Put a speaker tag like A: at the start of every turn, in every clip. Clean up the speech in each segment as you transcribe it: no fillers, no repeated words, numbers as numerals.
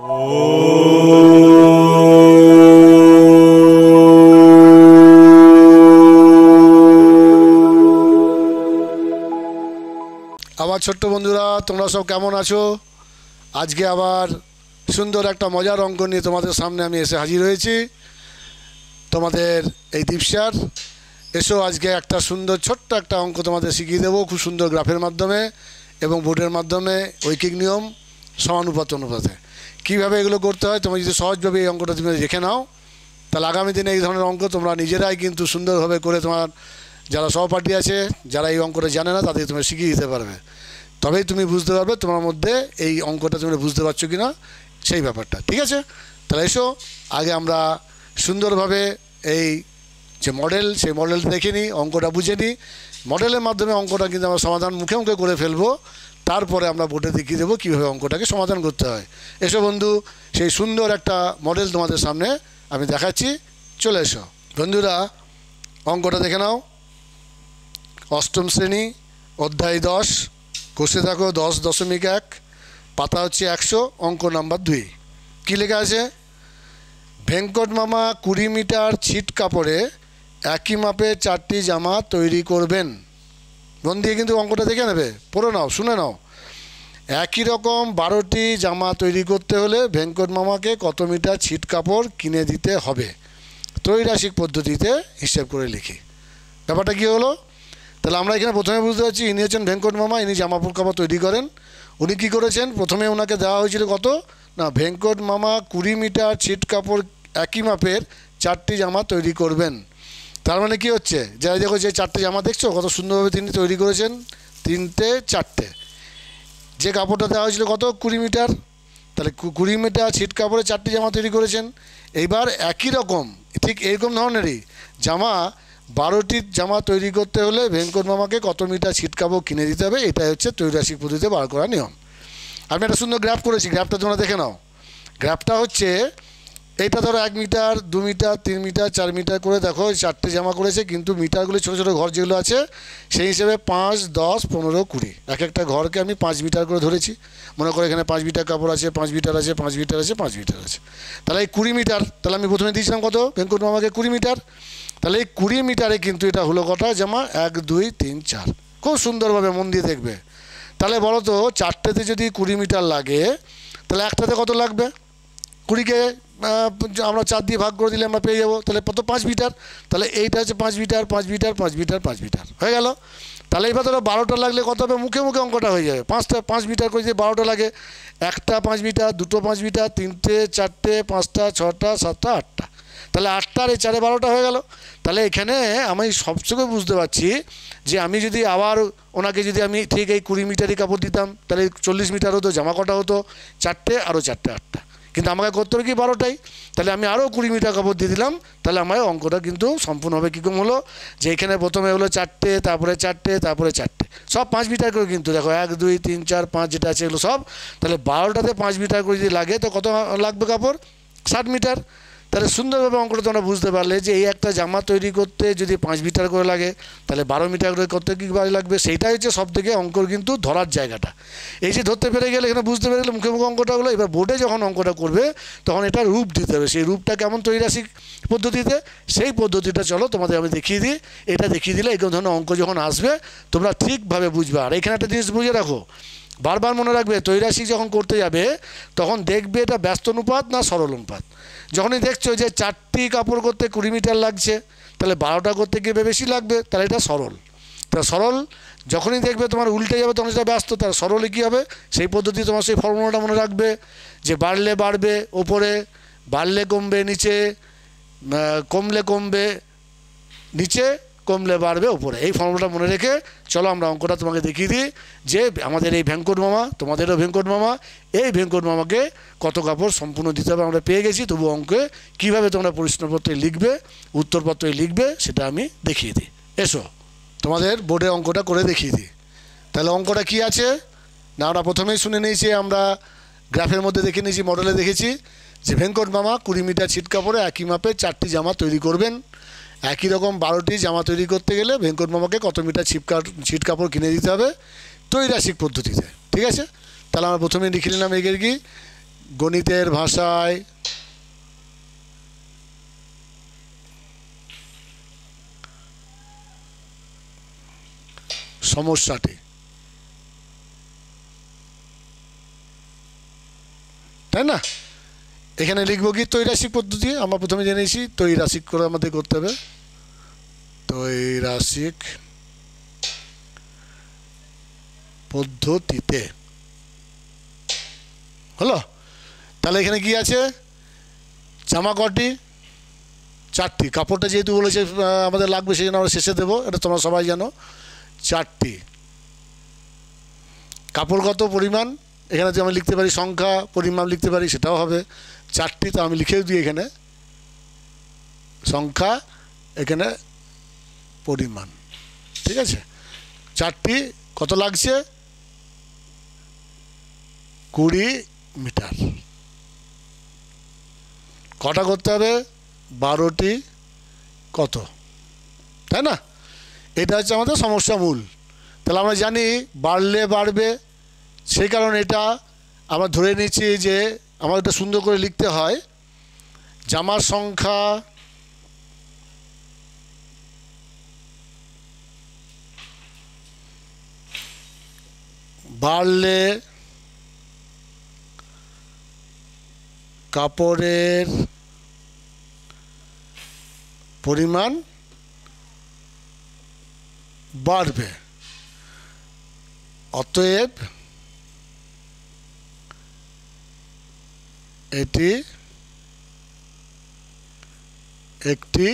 A: আমার ছোট্ট বন্ধুরা, তোমরা সব কেমন আছো? আজকে আবার সুন্দর একটা মজার অঙ্ক নিয়ে তোমাদের সামনে আমি এসে হাজির হয়েছি। তোমাদের এই দীপসার এসো, আজকে একটা সুন্দর ছোট্ট একটা অঙ্ক তোমাদের শিখিয়ে দেবো, খুব সুন্দর গ্রাফের মাধ্যমে এবং বোর্ডের মাধ্যমে, ঐকিক নিয়ম, সমানুপাত অনুপাতে কীভাবে এগুলো করতে হয়। তোমরা যদি সহজভাবে এই অঙ্কটা তুমি দেখে নাও, তাহলে আগামী দিনে এই ধরনের অঙ্ক তোমরা নিজেরাই কিন্তু সুন্দরভাবে করে তোমার যারা সহপাঠী আছে, যারা এই অঙ্কটা জানে না, তাদেরকে তুমি শিখিয়ে দিতে পারবে। তবেই তুমি বুঝতে পারবে তোমার মধ্যে এই অঙ্কটা তুমি বুঝতে পারছো কি না, সেই ব্যাপারটা। ঠিক আছে, তাহলে এসো আগে আমরা সুন্দরভাবে এই যে মডেল, সেই মডেলটা দেখে নিই, অঙ্কটা বুঝে নিই। মডেলের মাধ্যমে অঙ্কটা কিন্তু আমরা সমাধান মুখে মুখে করে ফেলবো, তারপরে আমরা বোর্ডে দেখিয়ে দেবো কীভাবে অঙ্কটাকে সমাধান করতে হয়। এসো বন্ধু, সেই সুন্দর একটা মডেল তোমাদের সামনে আমি দেখাচ্ছি, চলে এসো। বন্ধুরা, অঙ্কটা দেখে নাও। অষ্টম শ্রেণী, অধ্যায় 10, কোষে থাকো 10.1, পাতা হচ্ছে 100, অঙ্ক নাম্বার 2। কী লেখা আছে? ভেঙ্কট মামা 20 মিটার ছিট কাপড়ে একই মাপে 4টি জামা তৈরি করবেন। মন দিয়ে কিন্তু অঙ্কটা দেখে নেবে, পড়ে নাও, শুনে নাও। একই রকম 12টি জামা তৈরি করতে হলে ভেঙ্কট মামাকে কত মিটার ছিট কাপড় কিনে দিতে হবে? ত্রৈরাশিক পদ্ধতিতে হিসেব করে লিখি। ব্যাপারটা কী হলো? তাহলে আমরা এখানে প্রথমে বুঝতে পারছি, ইনি হচ্ছেন ভেঙ্কট মামা, ইনি জামা কাপড় তৈরি করেন। উনি কী করেছেন? প্রথমে ওনাকে দেওয়া হয়েছিল কত না, ভেঙ্কট মামা 20 মিটার ছিট কাপড় একই মাপের 4টি জামা তৈরি করবেন। তার মানে কী হচ্ছে, যাই দেখো যে 4টে জামা দেখছো কত সুন্দরভাবে তিনি তৈরি করেছেন, 3টে 4টে। যে কাপড়টা দেওয়া হয়েছিল কত, 20 মিটার, তাহলে 20 মিটার ছিট কাপড়ে 4টি জামা তৈরি করেছেন। এইবার একই রকম, ঠিক এরকম ধরনেরই জামা 12টি জামা তৈরি করতে হলে ভেঙ্কট মামাকে কত মিটার ছিট কাপড় কিনে দিতে হবে। এটাই হচ্ছে ত্রৈরাশিক পদ্ধতিতে বার করার নিয়ম। আমি একটা সুন্দর গ্রাফ করেছি, গ্রাফটা তোমরা দেখে নাও। গ্রাফটা হচ্ছে এইটা, ধরো 1 মিটার, 2 মিটার, 3 মিটার, 4 মিটার করে দেখো 4টে জামা করেছে, কিন্তু মিটারগুলি ছোটো ছোটো ঘর যেগুলো আছে সেই হিসেবে 5, 10, 15, 20, এক একটা ঘরকে আমি 5 মিটার করে ধরেছি। মনে করো এখানে 5 মিটার কাপড় আছে, 5 মিটার আছে, 5 মিটার আছে, 5 মিটার আছে। তাহলে এই 20 মিটার, তাহলে আমি প্রথমে দিয়েছিলাম কত, ভেঙ্কট মামাকে 20 মিটার। তাহলে এই 20 মিটারে কিন্তু এটা হলো কটা জামা, 1, 2, 3, 4। খুব সুন্দরভাবে মন দিয়ে দেখবে। তাহলে বলো তো, 4টেতে যদি 20 মিটার লাগে, তাহলে একটাতে কত লাগবে? 20কে আমরা 4 দিয়ে ভাগ করে দিলে আমরা পেয়ে যাবো, তাহলে কত, 5 মিটার। তাহলে এইটা হচ্ছে 5 মিটার, 5 মিটার, 5 মিটার, 5 মিটার হয়ে গেল। তাহলে এবার ধরো 12টা লাগলে কত হবে? মুখে মুখে অঙ্কটা হয়ে যাবে। 5 মিটার করে যদি 12টা লাগে, একটা 5 মিটার, দুটো 5 মিটার, 3টে, 4টে, 5টা, 6টা, 7টা, 8টা। তাহলে 8টার এই 4-এ 12টা হয়ে গেল। তাহলে এখানে আমি সবচেয়ে বুঝতে পারছি যে আমি যদি আবার ওনাকে যদি আমি ঠিক এই 20 মিটারই কাপড় দিতাম, তাহলে 40 মিটার হতো, জামা কটা হতো? 4টে, আরও 4টে, 8টা। কিন্তু আমাকে করতে হবে কি 12টাই। তাহলে আমি আরও 20 মিটার কাপড় দিয়ে দিলাম, তাহলে আমার অঙ্কটা কিন্তু সম্পূর্ণভাবে কীরকম হলো, যে এখানে প্রথমে হলো 4টে, তারপরে 4টে, তারপরে 4টে, সব 5 মিটার করে। কিন্তু দেখো 1, 2, 3, 4, 5 যেটা আছে এগুলো সব। তাহলে 12টাতে 5 মিটার করে যদি লাগে, তো কত লাগবে কাপড়? 60 মিটার। তাহলে সুন্দরভাবে অঙ্কটা তোমরা বুঝতে পারলে যে এই একটা জামা তৈরি করতে যদি 5 মিটার করে লাগে, তাহলে 12 মিটার করে করতে কী লাগবে? সেইটাই হচ্ছে সব থেকে অঙ্কর কিন্তু ধরার জায়গাটা। এই যে ধরতে পেরে গেলে, এখানে বুঝতে পেরে গেলে মুখে মুখে অঙ্কটা হলো। এবার বোর্ডে যখন অঙ্কটা করবে, তখন এটা রূপ দিতে হবে। সেই রূপটা কেমন? ত্রৈরাশিক পদ্ধতিতে। সেই পদ্ধতিটা চলো তোমাদের আমি দেখিয়ে দিই। এটা দেখিয়ে দিলে এই ধরনের অঙ্ক যখন আসবে, তোমরা ঠিকভাবে বুঝবে। আর এখানে একটা জিনিস বুঝে রাখো, বারবার মনে রাখবে, ত্রৈরাশিক যখন করতে যাবে তখন দেখবে এটা ব্যস্ত অনুপাত না সরল অনুপাত। যখনই দেখছো যে 4টি কাপড় করতে 20 মিটার লাগছে, তাহলে 12টা করতে গিয়ে বেশি লাগবে, তাহলে এটা সরল। তাহলে সরল যখনই দেখবে তোমার উল্টে যাবে, তখন সেটা ব্যস্ত। তাহলে সরলে কী হবে? সেই পদ্ধতি তোমার সেই ফর্মুলাটা মনে রাখবে, যে বাড়লে বাড়বে ওপরে, বাড়লে কমবে নিচে, কমলে কমবে নিচে, কমলে বাড়বে ওপরে। এই ফর্মুলাটা মনে রেখে চলো আমরা অঙ্কটা তোমাকে দেখিয়ে দিই, যে আমাদের এই ভেঙ্কট মামা, তোমাদেরও ভেঙ্কট মামা, এই ভেঙ্কট মামাকে কত কাপড় সম্পূর্ণ দিতে হবে আমরা পেয়ে গেছি। তবু অঙ্কে কীভাবে তোমরা প্রশ্নপত্রে লিখবে, উত্তরপত্রে লিখবে, সেটা আমি দেখিয়ে দিই। এসো তোমাদের বোর্ডে অঙ্কটা করে দেখিয়ে দিই। তাহলে অঙ্কটা কি আছে না, আমরা প্রথমেই শুনে নিয়েছি, আমরা গ্রাফের মধ্যে দেখে নিয়েছি, মডেলে দেখেছি যে ভেঙ্কট মামা 20 মিটার ছিট কাপড়ে একই মাপে 4টি জামা তৈরি করবেন। একই রকম 12টি জামা তৈরি করতে গেলে ভেঙ্কট মামাকে কত মিটার ছিট কাপড় কিনে দিতে হবে ত্রৈরাশিক পদ্ধতিতে। ঠিক আছে, তাহলে আমরা প্রথমে লিখে নিলাম এগিয়ে কি, গণিতের ভাষায় সমস্যাটি, তাই না? এখানে লিখবো কি ত্রৈরাশিক পদ্ধতি। আমরা প্রথমে জেনেছি ত্রৈরাশিক করে আমাদের করতে হবে, ত্রৈরাশিক পদ্ধতিতে হলো। তাহলে এখানে কি আছে, জামা কটি, 4টি। কাপড়টা যেহেতু বলেছে আমাদের লাগবে, সেই জন্য আমরা শেষে দেবো, এটা তোমরা সবাই জানো। 4টি। কাপড় কত পরিমাণ, এখানে যদি আমি লিখতে পারি সংখ্যা, পরিমাণ লিখতে পারি, সেটাও হবে। 4টি, তো আমি লিখেও দিই এখানে সংখ্যা, এখানে পরিমাণ, ঠিক আছে। 4টি কত লাগছে, 20 মিটার। কটা করতে হবে, 12টি কত, তাই না? এটা হচ্ছে আমাদের সমস্যা মূল। তাহলে আমরা জানি বাড়লে বাড়বে, সেই কারণে এটা আমরা ধরে নিচ্ছি যে আমাদের এটা সুন্দর করে লিখতে হয়। জামার সংখ্যা বাড়লে কাপড়ের পরিমাণ বাড়বে, অতএব এটি একটি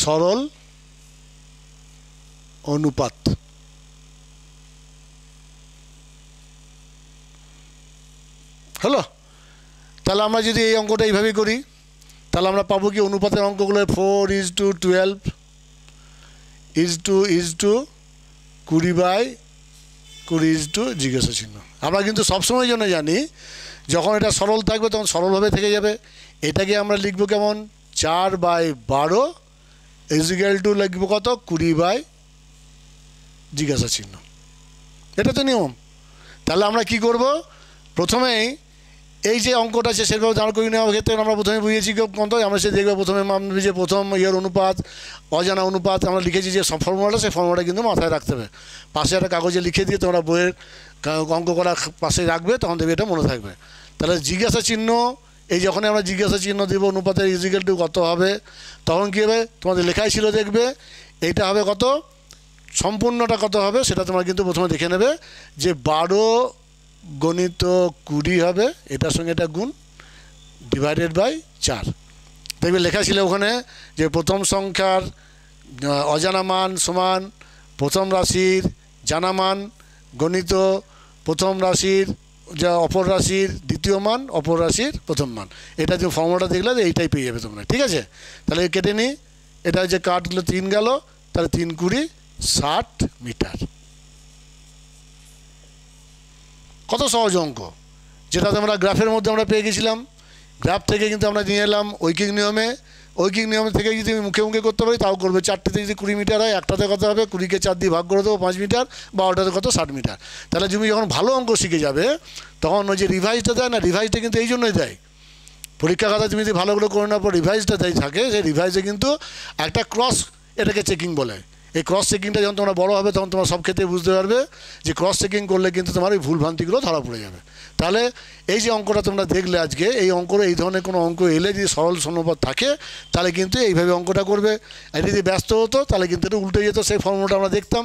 A: সরল অনুপাত। হলো। তাহলে আমরা যদি এই অঙ্কটা এইভাবেই করি, তাহলে আমরা পাবো কি, অনুপাতের অঙ্কগুলো 4:12 20/20 জিজ্ঞাসা চিহ্ন। আমরা কিন্তু সবসময় জন্য জানি যখন এটা সরল থাকবে তখন সরলভাবে থেকে যাবে। এটাকে আমরা লিখবো কেমন, 4/12 লিখবো কত, 20 জিজ্ঞাসা চিহ্ন। এটা তো নিয়ম। তাহলে আমরা কি করব, প্রথমেই এই যে অঙ্কটা আছে সেভাবে দাঁড় করিয়ে নেওয়ার ক্ষেত্রে আমরা প্রথমে বুঝিয়েছি কত, আমরা সে দেখবে প্রথমে যে প্রথম অনুপাত, অজানা অনুপাত আমরা লিখেছি যে ফর্মুলাটা, সেই ফর্মুলাটা কিন্তু মাথায় রাখতে হবে। পাশে একটা কাগজে লিখে দিয়ে তোমরা বইয়ের অঙ্ক করার পাশে রাখবে, তখন দেখবে এটা মনে থাকবে। তাহলে জিজ্ঞাসা চিহ্ন, এই যখনই আমরা জিজ্ঞাসা চিহ্ন দেব অনুপাতের ইজিক্যাল টু কত হবে, তখন কী হবে, তোমাদের লেখাই ছিল দেখবে এইটা হবে কত, সম্পূর্ণটা কত হবে সেটা তোমরা কিন্তু প্রথমে দেখে নেবে যে 12 গণিত 20 হবে, এটার সঙ্গে এটা গুণ /4। দেখবে লেখা ছিল ওখানে যে প্রথম সংখ্যার অজানা মান সমান প্রথম রাশির জানা মান গণিত প্রথম রাশির যা অপর রাশির দ্বিতীয় মান অপর রাশির প্রথম মান। এটা যে ফর্মুলাটা দেখলে এইটাই পেয়ে যাবে তোমরা, ঠিক আছে। তাহলে কেটে নিই, এটা যে কাটলো 3 গেল, তাহলে 3 × 60 মিটার। কত সহজ অঙ্ক, যেটা তোমরা গ্রাফের মধ্যে আমরা পেয়ে গেছিলাম। গ্রাফ থেকে কিন্তু আমরা নিয়ে এলাম ঐকিক নিয়মে। ঐকিক নিয়ম থেকে যদি মুখে মুখে করতে পারি তাও করবে। 4টিতে যদি 20 মিটার হয়, একটাতে কত হবে, 20কে 4 দিয়ে ভাগ করে দেবো 5 মিটার, 12টাতে কত 60 মিটার। তাহলে তুমি যখন ভালো অঙ্ক শিখে যাবে তখন ওই যে রিভাইজটা দেয় না, রিভাইজটা কিন্তু এই জন্যই দেয়। পরীক্ষা খাতা তুমি যদি ভালোগুলো করে নেওয়ার পর রিভাইজটা দেয় থাকে, সেই রিভাইজে কিন্তু একটা ক্রস, এটাকে চেকিং বলে। এই ক্রস চেকিংটা যখন তোমরা বড়ো হবে তখন তোমরা সব ক্ষেত্রে বুঝতে পারবে যে ক্রস চেকিং করলে কিন্তু তোমার এই ভুলভ্রান্তিগুলো ধরা পড়ে যাবে। তাহলে এই যে অঙ্কটা তোমরা দেখলে আজকে, এই অঙ্কটা এই ধরনের কোনো অঙ্ক এলে যদি সরল অনুপাত থাকে তাহলে কিন্তু এইভাবে অঙ্কটা করবে। আর যদি ব্যস্ত হতো তাহলে কিন্তু এটা উল্টে যেত, সেই ফর্মুলাটা আমরা দেখতাম।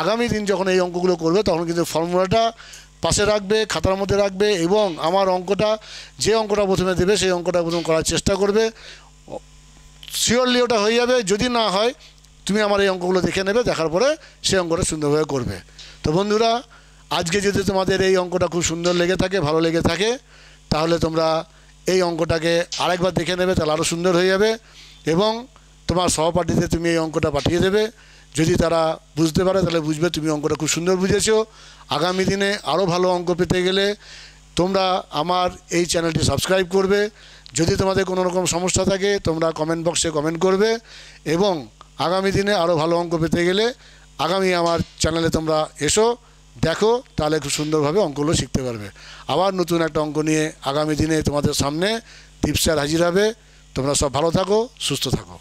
A: আগামী দিন যখন এই অঙ্কগুলো করবে তখন কিন্তু ফর্মুলাটা পাশে রাখবে, খাতার মধ্যে রাখবে, এবং আমার অঙ্কটা যে অঙ্কটা প্রথমে দেবে সেই অঙ্কটা প্রথম করার চেষ্টা করবে। শিওরলি ওটা হয়ে যাবে। যদি না হয় তুমি আমার এই অঙ্কগুলো দেখে নেবে, দেখার পরে সেই অঙ্কটা সুন্দরভাবে করবে। তো বন্ধুরা, আজকে যদি তোমাদের এই অঙ্কটা খুব সুন্দর লেগে থাকে, ভালো লেগে থাকে, তাহলে তোমরা এই অঙ্কটাকে আরেকবার দেখে নেবে, তাহলে আরও সুন্দর হয়ে যাবে। এবং তোমার সহপাঠীদের তুমি এই অঙ্কটা পাঠিয়ে দেবে। যদি তারা বুঝতে পারে তাহলে বুঝবে তুমি অঙ্কটা খুব সুন্দর বুঝেছো। আগামী দিনে আরও ভালো অঙ্ক পেতে গেলে তোমরা আমার এই চ্যানেলটি সাবস্ক্রাইব করবে। যদি তোমাদের কোনো রকম সমস্যা থাকে তোমরা কমেন্ট বক্সে কমেন্ট করবে। এবং আগামী দিনে আরও ভালো অঙ্ক পেতে গেলে আগামী আমার চ্যানেলে তোমরা এসো। দেখো, তাহলে খুব সুন্দরভাবে অঙ্কগুলো শিখতে পারবে। আবার নতুন একটা অঙ্ক নিয়ে আগামী দিনে তোমাদের সামনে টিপস স্যার হাজির হবে। তোমরা সব ভালো থাকো, সুস্থ থাকো।